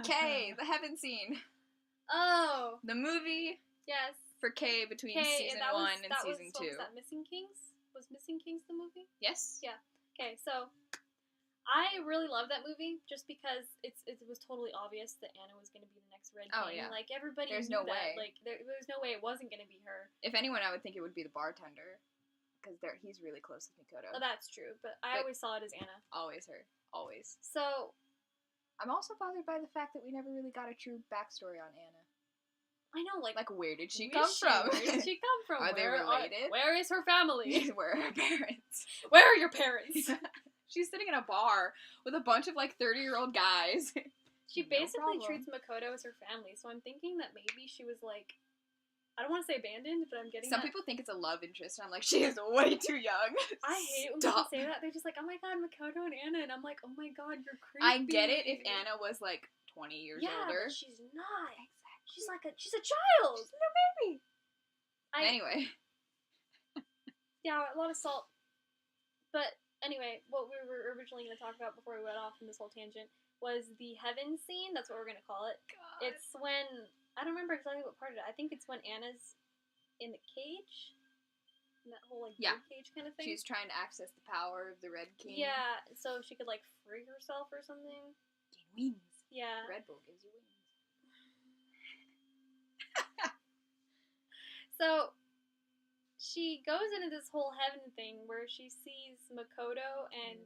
K, the heaven scene. Oh. The movie. Yes. For K between season 1 and season 2. Was that Missing Kings? Was Missing Kings the movie? Yes. Yeah. Okay, so I really love that movie just because it was totally obvious that Anna was going to be the next Red King. Oh, yeah. Like, everybody There's knew no that. way. Like, there's no way it wasn't going to be her. If anyone, I would think it would be the bartender. Because he's really close with Mikoto. Oh, that's true. But I always saw it as Anna. Always her. Always. So I'm also bothered by the fact that we never really got a true backstory on Anna. I know, like where did she come from? Where did she come from? Are they related? Where is her family? Where are her parents? Where are your parents? She's sitting in a bar with a bunch of 30-year-old guys. She basically treats Makoto as her family, so I'm thinking that maybe she was I don't want to say abandoned, but I'm getting Some people think it's a love interest, and I'm like, she is way too young. I hate it when people say that. They're just like, oh my god, Makoto and Anna, and I'm like, oh my god, you're creepy. I get it if Anna was 20 years older. But she's not. She's she's a child. She's a baby. Anyway. Yeah, a lot of salt. But anyway, what we were originally going to talk about before we went off in this whole tangent was the heaven scene. That's what we're going to call it. God. It's when, I don't remember exactly what part of it. I think it's when Anna's in the cage. In that whole bird cage kind of thing. She's trying to access the power of the Red King. Yeah, so she could free herself or something. Gain wings. Yeah. Red Bull gives you wings. So, she goes into this whole heaven thing where she sees Makoto and,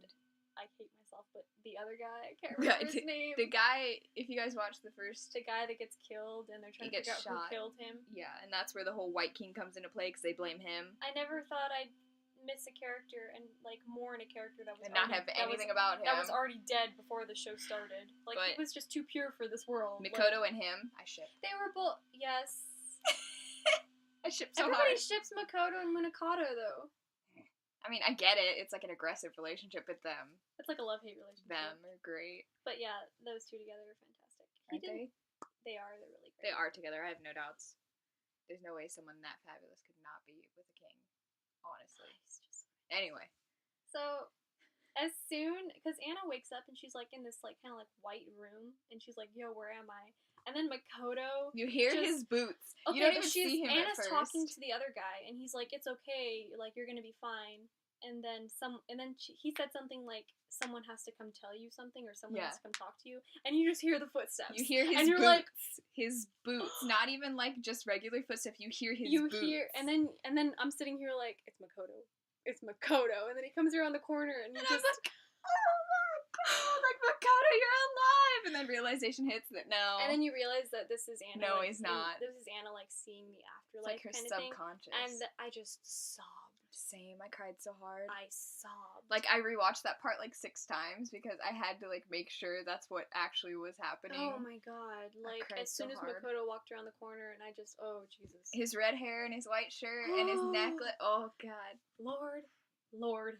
I hate myself, but the other guy, I can't remember his name. The guy, if you guys watch the first... The guy that gets killed and they're trying to figure out who killed him. Yeah, and that's where the whole White King comes into play because they blame him. I never thought I'd miss a character and, mourn a character that was and not have anything about him. That was already dead before the show started. He was just too pure for this world. Makoto and him, I ship. They were both... Yes... I ship so Everybody hard. ships Makoto and Munakato, though. I mean, I get it. It's an aggressive relationship with them. It's a love-hate relationship. Them are great. But yeah, those two together are fantastic. Aren't they? They are. They're really great. They are together. I have no doubts. There's no way someone that fabulous could not be with a king. Honestly. Anyway. So, as soon... Because Anna wakes up and she's in this kind of white room. And she's like, yo, where am I? And then Makoto... You hear his boots. Okay, you don't even see him Anna's at first. talking to the other guy, and he's like, it's okay, you're gonna be fine. And then he said something like, someone has to come tell you something, or someone has to come talk to you. And you just hear the footsteps. You hear his boots. His boots. Not even just regular footsteps. You hear his boots. And then I'm sitting here it's Makoto. It's Makoto. And then he comes around the corner, and I was like, oh my god, Makoto, you're alive! And then realization hits that no. And then you realize that this is Anna. No, he's not. This is Anna, seeing the afterlife her kind of subconscious. Thing. And I just sobbed. Same, I cried so hard. I sobbed. I rewatched that part 6 times because I had to make sure that's what actually was happening. Oh my god. As soon as Makoto walked around the corner and I just, oh Jesus. His red hair and his white shirt and his necklace. Oh god. Lord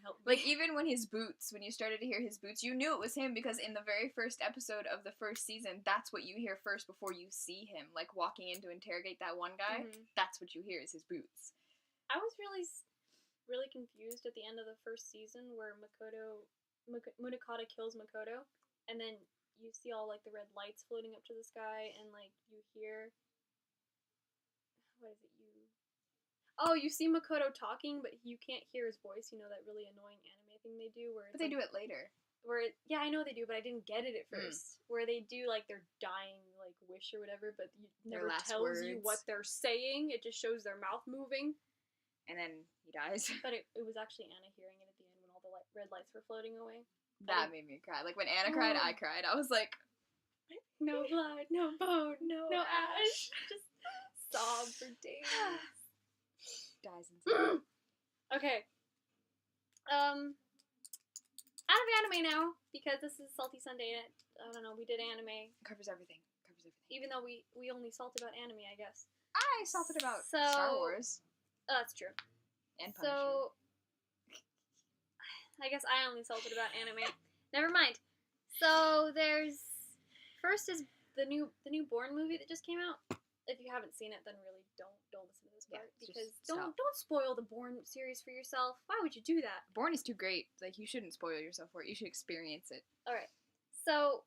help me. Even when you started to hear his boots, you knew it was him because in the very first episode of the first season, that's what you hear first before you see him, walking in to interrogate that one guy. Mm-hmm. That's what you hear is his boots. I was really confused at the end of the first season where Munakata kills Makoto, and then you see all the red lights floating up to the sky, and you hear, what is it, you see Makoto talking, but you can't hear his voice. You know that really annoying anime thing they do where it's But they do it later. Yeah, I know they do, but I didn't get it at first. Where they do their dying wish or whatever, but it never tells you what they're saying. It just shows their mouth moving. And then he dies. But it was actually Anna hearing it at the end when all the red lights were floating away. That made me cry. When Anna cried, I cried. I was like, no blood, no bone, no ash. Just sob for days. Dies inside. Okay. Out of anime now, because this is Salty Sunday. I don't know, we did anime. Covers everything. Even though we only salted about anime, I guess. I salted about Star Wars. Oh, that's true. And Punisher. So, I guess I only salted about anime. Never mind. So, first is the new Bourne movie that just came out. If you haven't seen it, then really don't listen to this part, because don't spoil the Bourne series for yourself. Why would you do that? Bourne is too great. You shouldn't spoil yourself for it. You should experience it. Alright. So,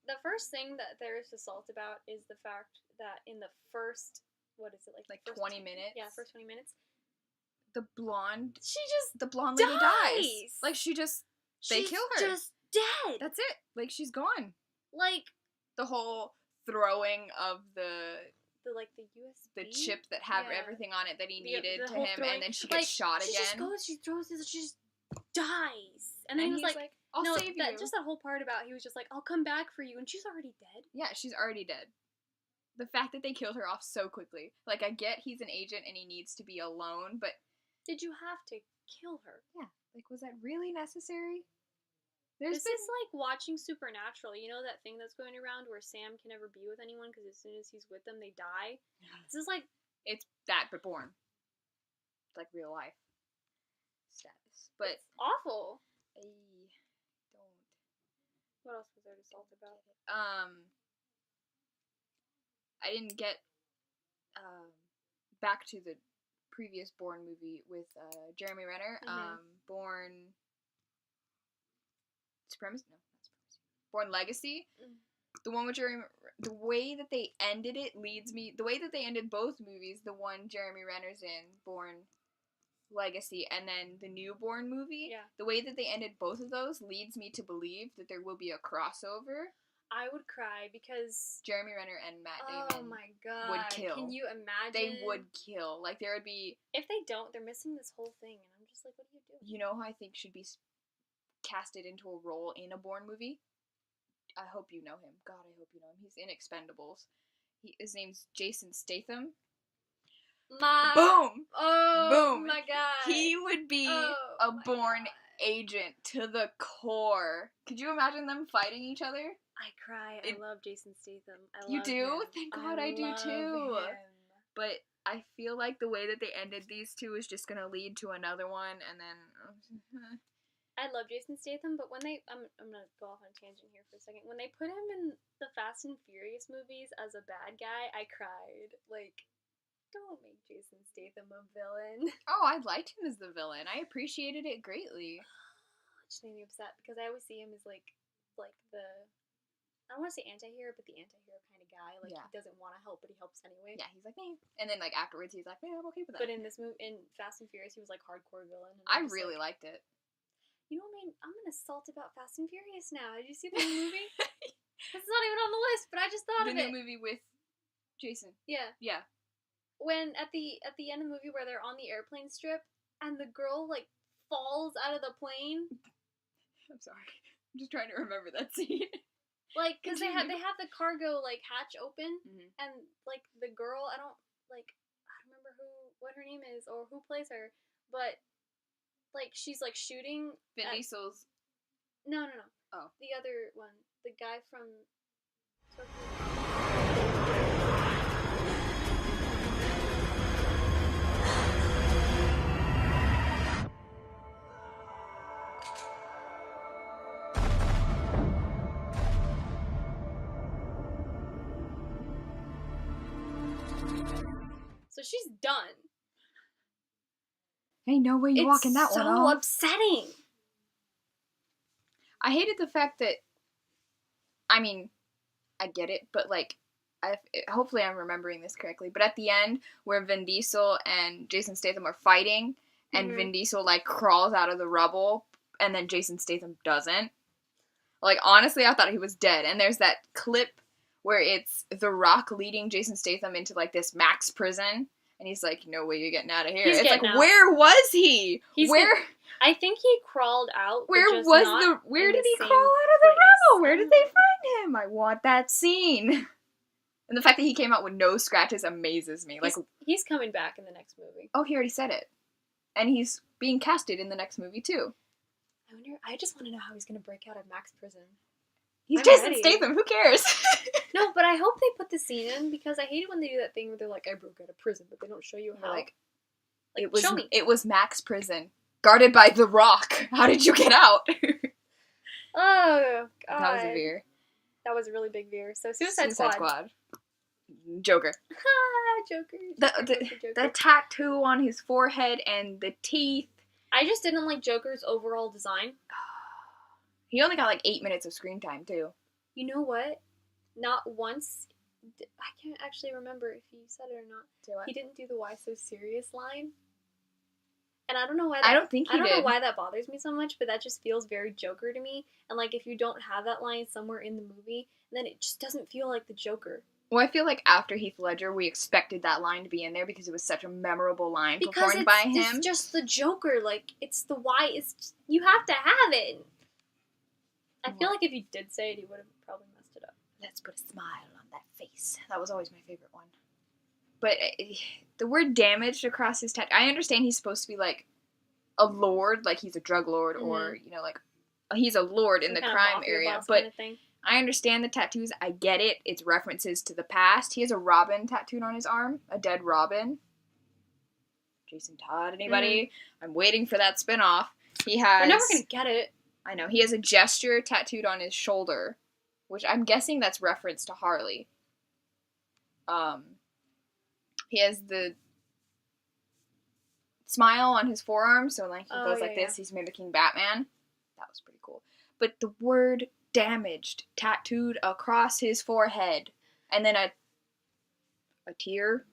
The first thing that there is to salt about is the fact that in the first, what is it, like 20 minutes? Yeah, first 20 minutes. The blonde The lady dies. Like, they kill her. She's just dead. That's it. Like, she's gone. Like, the whole throwing of the USB? The chip that had everything on it that he needed to him, and then she gets shot again. She throws this, she just dies. And then he was like, I'll save you. Just that whole part about, he was just like, I'll come back for you, and she's already dead. Yeah, she's already dead. The fact that they killed her off so quickly. Like, I get he's an agent and he needs to be alone, but... Did you have to kill her? Yeah. Like, was that really necessary? This is like watching Supernatural. You know that thing that's going around where Sam can never be with anyone because as soon as he's with them, they die? Yeah. This is like... It's that, but Bourne. It's like real life status. But... It's awful. I don't... What else was there to salt about? I didn't get back to the previous Bourne movie with Jeremy Renner. Bourne Supremacy? No, not Supremacy. Bourne Legacy. The one with Jeremy... The way that they ended it leads me... The way that they ended both movies, the one Jeremy Renner's in, Bourne Legacy, and then the new Bourne movie, the way that they ended both of those leads me to believe that there will be a crossover. I would cry because... Jeremy Renner and Matt Damon would kill. Can you imagine? They would kill. Like, there would be... If they don't, they're missing this whole thing, and I'm just like, what are you doing? You know who I think should be casted into a role in a Bourne movie? I hope you know him. God, I hope you know him. He's in Expendables. His name's Jason Statham. Boom! Oh, boom! My God. He would be a Bourne agent to the core. Could you imagine them fighting each other? I cry. I love Jason Statham. You do? Thank God I do too. Him. But I feel like the way that they ended these two is just gonna lead to another one, and then... I love Jason Statham, but when they... I'm gonna go off on a tangent here for a second. When they put him in the Fast and Furious movies as a bad guy, I cried. Like... Don't make Jason Statham a villain. Oh, I liked him as the villain. I appreciated it greatly. It just made me upset because I always see him as like the, I don't want to say anti-hero, but the anti-hero kind of guy. Like, he doesn't want to help, but he helps anyway. Yeah, he's like, me. And then, like, afterwards, he's like, yeah, I'm okay with that. But in this movie, in Fast and Furious, he was like hardcore villain. And I really liked it. You know what, man? I'm gonna salt about Fast and Furious now. Did you see the new movie? It's not even on the list, but I just thought of it. The new movie with Jason. Yeah. Yeah. When at the end of the movie where they're on the airplane strip and the girl like falls out of the plane. I'm sorry. I'm just trying to remember that scene. Like, cause they have the cargo like hatch open, and like the girl, I don't remember what her name is or who plays her, but like she's like shooting. Vin Diesel's. No. Oh. The other one, the guy from. So she's done. Ain't no way you're walking that one off. It's so upsetting. I hated the fact that, I mean, I get it, but like, hopefully I'm remembering this correctly, but at the end, where Vin Diesel and Jason Statham are fighting, and Vin Diesel, like, crawls out of the rubble, and then Jason Statham doesn't. Like, honestly, I thought he was dead. And there's that clip where it's The Rock leading Jason Statham into, like, this max prison, and he's like, no way you're getting out of here. It's like, where was he? I think he crawled out. Where did he crawl out of the rubble? Where did they find him? I want that scene. And the fact that he came out with no scratches amazes me. Like, he's coming back in the next movie. Oh, he already said it. And he's being casted in the next movie, too. I just want to know how he's going to break out of max prison. He's Jason Statham, who cares? No, but I hope they put the scene in, because I hate it when they do that thing where they're like, I broke out of prison, but they don't show you how. Like, show me. It was max prison. Guarded by The Rock. How did you get out? Oh, God. That was a veer. That was a really big veer. So, Suicide Squad. Joker. Joker. The tattoo on his forehead and the teeth. I just didn't like Joker's overall design. He only got like 8 minutes of screen time, too. You know what? Not once. I can't actually remember if he said it or not. He didn't do the "Why so serious" line. And I don't know why. I don't think he did. I don't know why that bothers me so much, but that just feels very Joker to me. And like, if you don't have that line somewhere in the movie, then it just doesn't feel like the Joker. Well, I feel like after Heath Ledger, we expected that line to be in there because it was such a memorable line performed by him. Because it's just the Joker. Like, it's the why. You have to have it. I feel like if he did say it, he would have probably messed it up. Let's put a smile on that face. That was always my favorite one. But the word damaged across his tattoo. I understand he's supposed to be like a lord, like he's a drug lord, or like he's a lord in the crime area. But I understand the tattoos. I get it. It's references to the past. He has a robin tattooed on his arm, a dead robin. Jason Todd, anybody? I'm waiting for that spinoff. He has. We're never gonna get it. I know. He has a gesture tattooed on his shoulder, which I'm guessing that's reference to Harley. He has the smile on his forearm, so like he goes like this, he's mimicking Batman. That was pretty cool. But the word damaged tattooed across his forehead, and then a tear.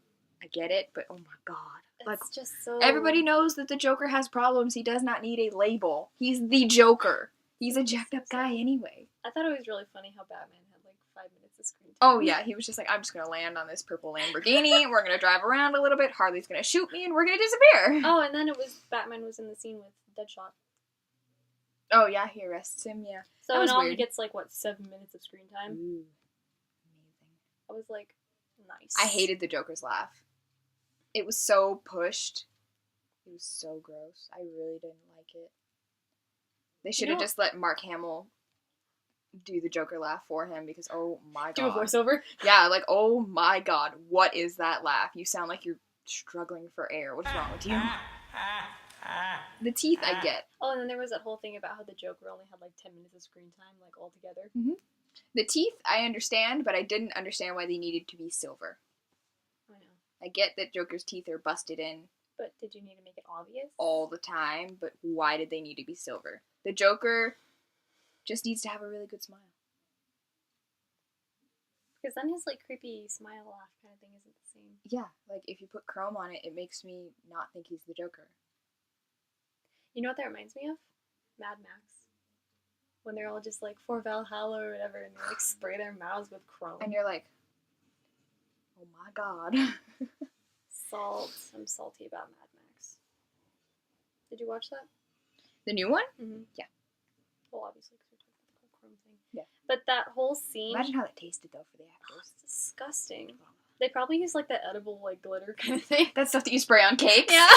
I get it, but oh my god. Like, it's just so... Everybody knows that the Joker has problems. He does not need a label. He's the Joker. He's a jacked up guy anyway. I thought it was really funny how Batman had like 5 minutes of screen time. Oh yeah, he was just like, I'm just gonna land on this purple Lamborghini, we're gonna drive around a little bit, Harley's gonna shoot me, and we're gonna disappear. Oh, and then Batman was in the scene with Deadshot. Oh yeah, he arrests him, yeah. So in all he gets like, what, 7 minutes of screen time? Ooh, amazing. I was like, nice. I hated the Joker's laugh. It was so pushed. It was so gross. I really didn't like it. They should have just let Mark Hamill do the Joker laugh for him because, oh my god. Do a voiceover? Yeah, like, oh my god, what is that laugh? You sound like you're struggling for air. What's wrong with you? The teeth, I get. Oh, and then there was that whole thing about how the Joker only had like 10 minutes of screen time, like altogether. Mm-hmm. The teeth, I understand, but I didn't understand why they needed to be silver. I know. I get that Joker's teeth are busted in. But did you need to make it obvious? All the time, but why did they need to be silver? The Joker just needs to have a really good smile. Because then his like creepy smile laugh kind of thing isn't the same. Yeah, like if you put chrome on it, it makes me not think he's the Joker. You know what that reminds me of? Mad Max. When they're all just like, for Valhalla or whatever, and they like spray their mouths with chrome. And you're like, oh my god. Salt. I'm salty about Mad Max. Did you watch that? The new one? Mm-hmm. Yeah. Well, obviously, because we're talking about the whole chrome thing. Yeah. But that whole scene... Imagine how that tasted, though, for the actors. It's disgusting. They probably use, like, that edible, like, glitter kind of thing. That stuff that you spray on cakes? Yeah.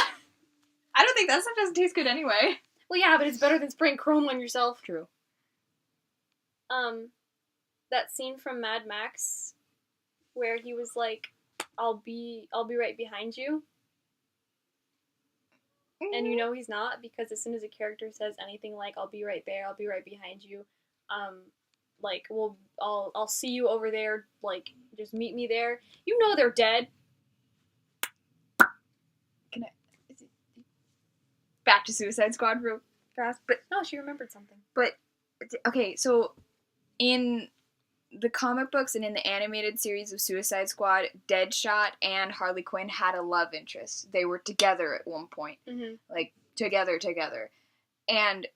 I don't think that stuff doesn't taste good anyway. Well, yeah, but it's better than spraying chrome on yourself. True. That scene from Mad Max where he was like, I'll be right behind you. And you know he's not, because as soon as a character says anything like, I'll be right there, I'll be right behind you, like, I'll see you over there, like, just meet me there. You know they're dead. Back to Suicide Squad real fast, but... No, she remembered something. But, okay, so, in the comic books and in the animated series of Suicide Squad, Deadshot and Harley Quinn had a love interest. They were together at one point. Mm-hmm. Like, together. And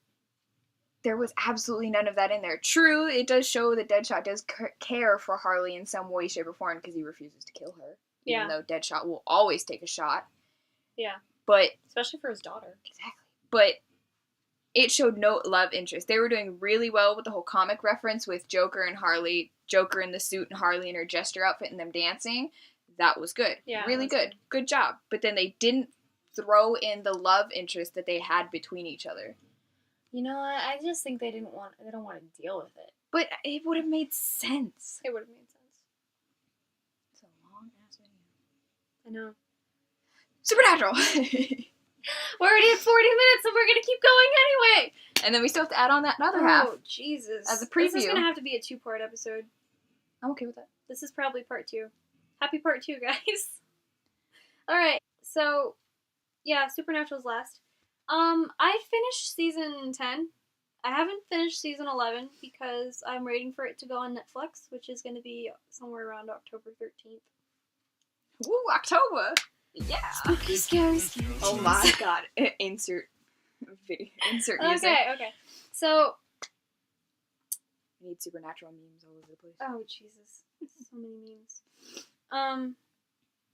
there was absolutely none of that in there. True, it does show that Deadshot does care for Harley in some way, shape, or form, because he refuses to kill her. Yeah. Even though Deadshot will always take a shot. Yeah. But... especially for his daughter. Exactly. But... it showed no love interest. They were doing really well with the whole comic reference with Joker and Harley, Joker in the suit and Harley in her jester outfit and them dancing. That was good. Yeah, really good. Good job. But then they didn't throw in the love interest that they had between each other. You know, I just think they don't want to deal with it. But it would have made sense. It would have made sense. It's a long ass video. I know. Supernatural! We're already at 40 minutes, so we're going to keep going anyway. And then we still have to add on that other half. Oh, Jesus. As a preview. This is going to have to be a 2-part episode. I'm okay with that. This is probably part 2. Happy part 2, guys. Alright, so, yeah, Supernatural's last. I finished season 10. I haven't finished season 11 because I'm waiting for it to go on Netflix, which is going to be somewhere around October 13th. Ooh, October! Yeah! Spooky, scary, scary. Oh my god. Insert video. Insert music. Okay. So... I need supernatural memes all over the place. Oh, Jesus. So many memes.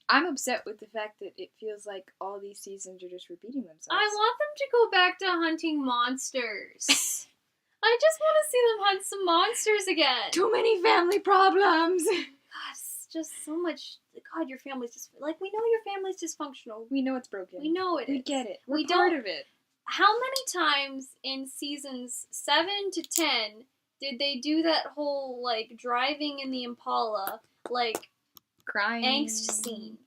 I'm upset with the fact that it feels like all these seasons are just repeating themselves. I want them to go back to hunting monsters. I just want to see them hunt some monsters again. Too many family problems! God, it's just so much. God, your family's just... Like, we know your family's dysfunctional. We know it's broken. We know it is. We get it. We're We part don't... of it. How many times in seasons 7 to 10 did they do that whole, like, driving in the Impala, like... Crying. Angst scene.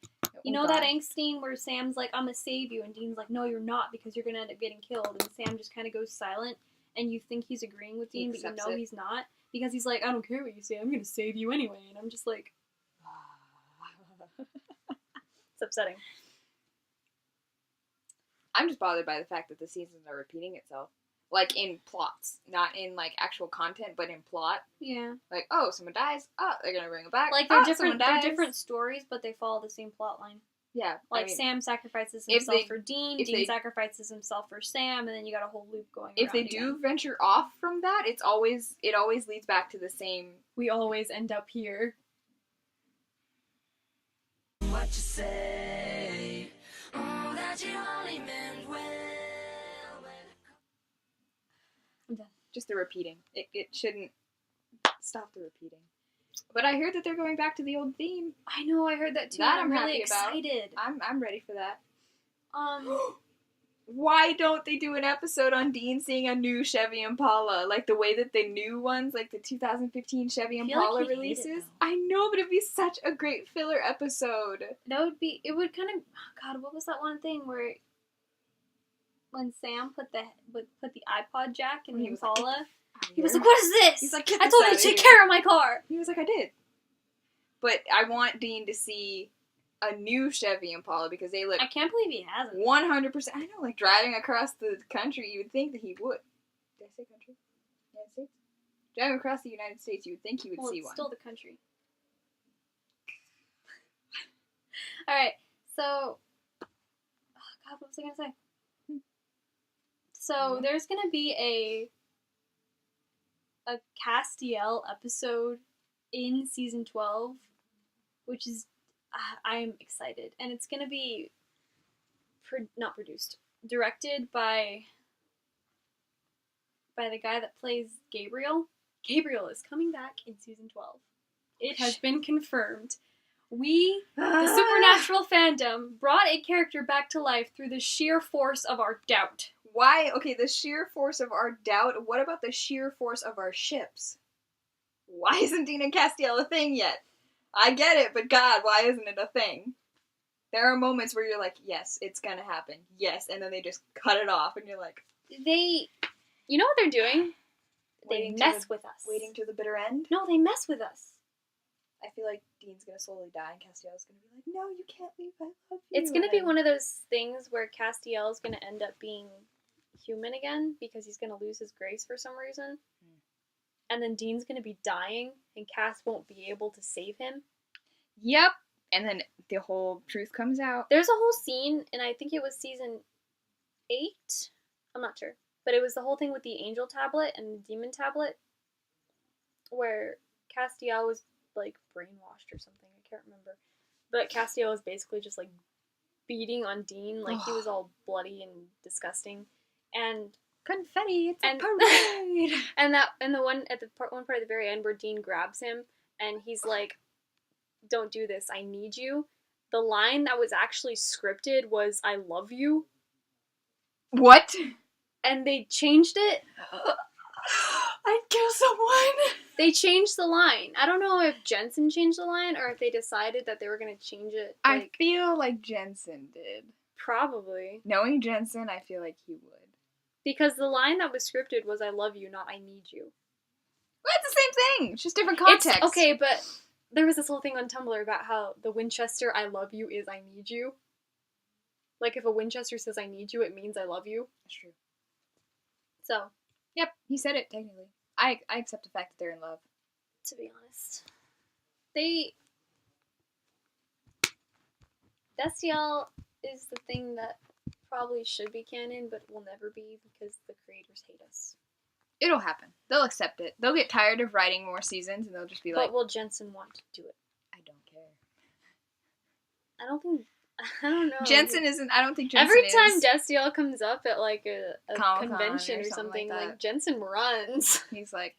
You know that angst scene where Sam's like, I'm gonna save you, and Dean's like, no, you're not, because you're gonna end up getting killed, and Sam just kind of goes silent, and you think he's agreeing with Dean, but you know he's not, because he's like, I don't care what you say, I'm gonna save you anyway, and I'm just like... It's upsetting. I'm just bothered by the fact that the seasons are repeating itself. Like, in plots. Not in, like, actual content, but in plot. Yeah. Like, oh, someone dies. Oh, they're gonna bring it back. Like, they're different stories, but they follow the same plot line. Yeah. Like, Sam sacrifices himself for Dean, Dean sacrifices himself for Sam, and then you got a whole loop going If they do venture off from that, it always leads back to the same... We always end up here. What you say? Oh, that you only meant well. I'm done. Just the repeating. It shouldn't stop the repeating. But I heard that they're going back to the old theme. I know, I heard that too. That I'm really happy excited. about. I'm ready for that. Um, Why don't they do an episode on Dean seeing a new Chevy Impala? Like the way that the new ones, like the 2015 Chevy Impala releases? I know, but it'd be such a great filler episode. it would kind of, oh God, what was that one thing where when Sam put the iPod jack in the Impala, he was like, what is this? He's like, I told you to take care of my car. He was like, I did. But I want Dean to see a new Chevy Impala because they look... I can't believe he hasn't. 100%. I know, like, driving across the country, you would think that he would. Did I say country? United States? Driving across the United States, you would think he would see It's one. still the country. Alright, so... Oh God, what was I going to say? So, there's going to be a Castiel episode in season 12, which is... I'm excited. And it's going to be... not produced. Directed by the guy that plays Gabriel. Gabriel is coming back in season 12. It has been confirmed. We, the supernatural fandom, brought a character back to life through the sheer force of our doubt. Why? Okay, the sheer force of our doubt. What about the sheer force of our ships? Why isn't Dean and Castiel a thing yet? I get it, but God, why isn't it a thing? There are moments where you're like, yes, it's gonna happen. Yes, and then they just cut it off, and you're like... You know what they're doing? They mess with us. Waiting to the bitter end? No, they mess with us. I feel like Dean's gonna slowly die, and Castiel's gonna be like, no, you can't leave, I love you. It's gonna be one of those things where Castiel's gonna end up being human again, because he's gonna lose his grace for some reason. And then Dean's gonna be dying, and Cass won't be able to save him. Yep. And then the whole truth comes out. There's a whole scene, and I think it was season 8? I'm not sure. But it was the whole thing with the angel tablet and the demon tablet, where Castiel was, like, brainwashed or something. I can't remember. But Castiel was basically just, like, beating on Dean. Like, he was all bloody and disgusting. And... Confetti, it's a parade! and the one part at the very end where Dean grabs him, and he's like, don't do this, I need you. The line that was actually scripted was, I love you. What? And they changed it. I'd kill someone! They changed the line. I don't know if Jensen changed the line, or if they decided that they were going to change it. I feel like Jensen did. Probably. Knowing Jensen, I feel like he would. Because the line that was scripted was, I love you, not I need you. Well, it's the same thing. It's just different context. Okay, but there was this whole thing on Tumblr about how the Winchester I love you is I need you. Like, if a Winchester says I need you, it means I love you. That's true. So, Yep, he said it technically. I accept the fact that they're in love. To be honest, Destiel is the thing that probably should be canon, but will never be because the creators hate us. It'll happen. They'll accept it. They'll get tired of writing more seasons, and they'll just be like, but will Jensen want to do it? I don't care. I don't know. Jensen isn't. I don't think Jensen Every is. time Destiel comes up at like a Comic-Con convention or or something something, like that. like Jensen runs. He's like,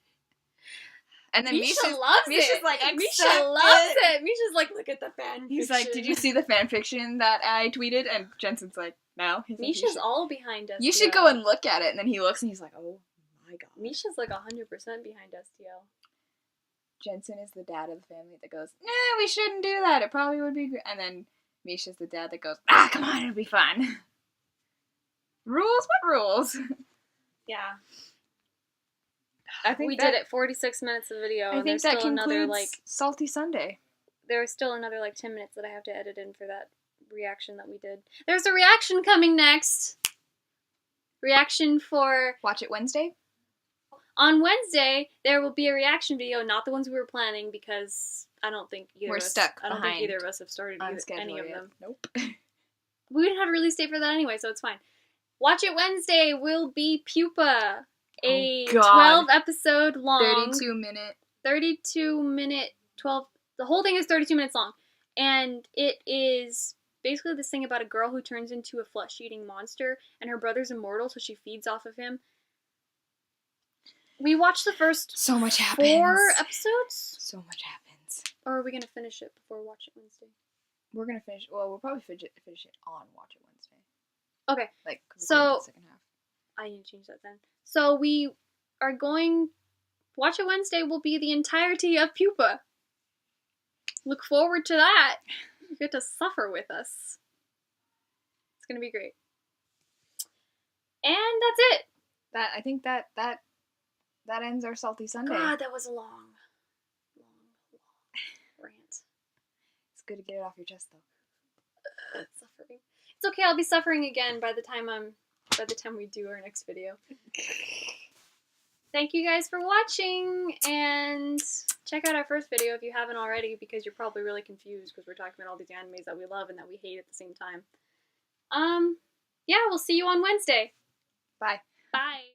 and then Misha loves Misha's it. like, Misha accept loves it. Misha's like, look at the fan fiction. He's like, did you see the fan fiction that I tweeted? And Jensen's like, no. He's like, Misha's all behind Destiel. You should go and look at it. And then he looks and he's like, oh my god. Misha's like 100% behind Destiel. Jensen is the dad of the family that goes, nah, we shouldn't do that. It probably would be great. And then Misha's the dad that goes, come on, it'll be fun. Rules? What rules? Yeah. I think we did it. 46 minutes of video. I think that concludes another, like, Salty Sunday. There's still another like 10 minutes that I have to edit in for that reaction that we did. There's a reaction coming next. Reaction for Watch It Wednesday. on Wednesday. There will be a reaction video, not the ones we were planning because I don't think either of us have started any of them. Nope. We didn't have a release date for that anyway, so it's fine. Watch It Wednesday will be Pupa, a 12 episode long, 32 minute 12. The whole thing is 32 minutes long, and it is basically this thing about a girl who turns into a flesh-eating monster, and her brother's immortal, so she feeds off of him. We watched the first so much happens. 4 episodes. So much happens. Or are we gonna finish it before Watch It Wednesday? We're gonna finish. Well, we'll probably finish it on Watch It Wednesday. Okay. Like so the second half. I need to change that then. So we are going. Watch It Wednesday will be the entirety of Pupa. Look forward to that. You get to suffer with us. It's gonna be great. And that's it. I think that ends our Salty Sunday. God, that was a long rant. It's good to get it off your chest, though. Suffering. It's okay. I'll be suffering again by the time we do our next video. Thank you guys for watching, and check out our first video if you haven't already, because you're probably really confused because we're talking about all these animes that we love and that we hate at the same time. Yeah, we'll see you on Wednesday. Bye. Bye.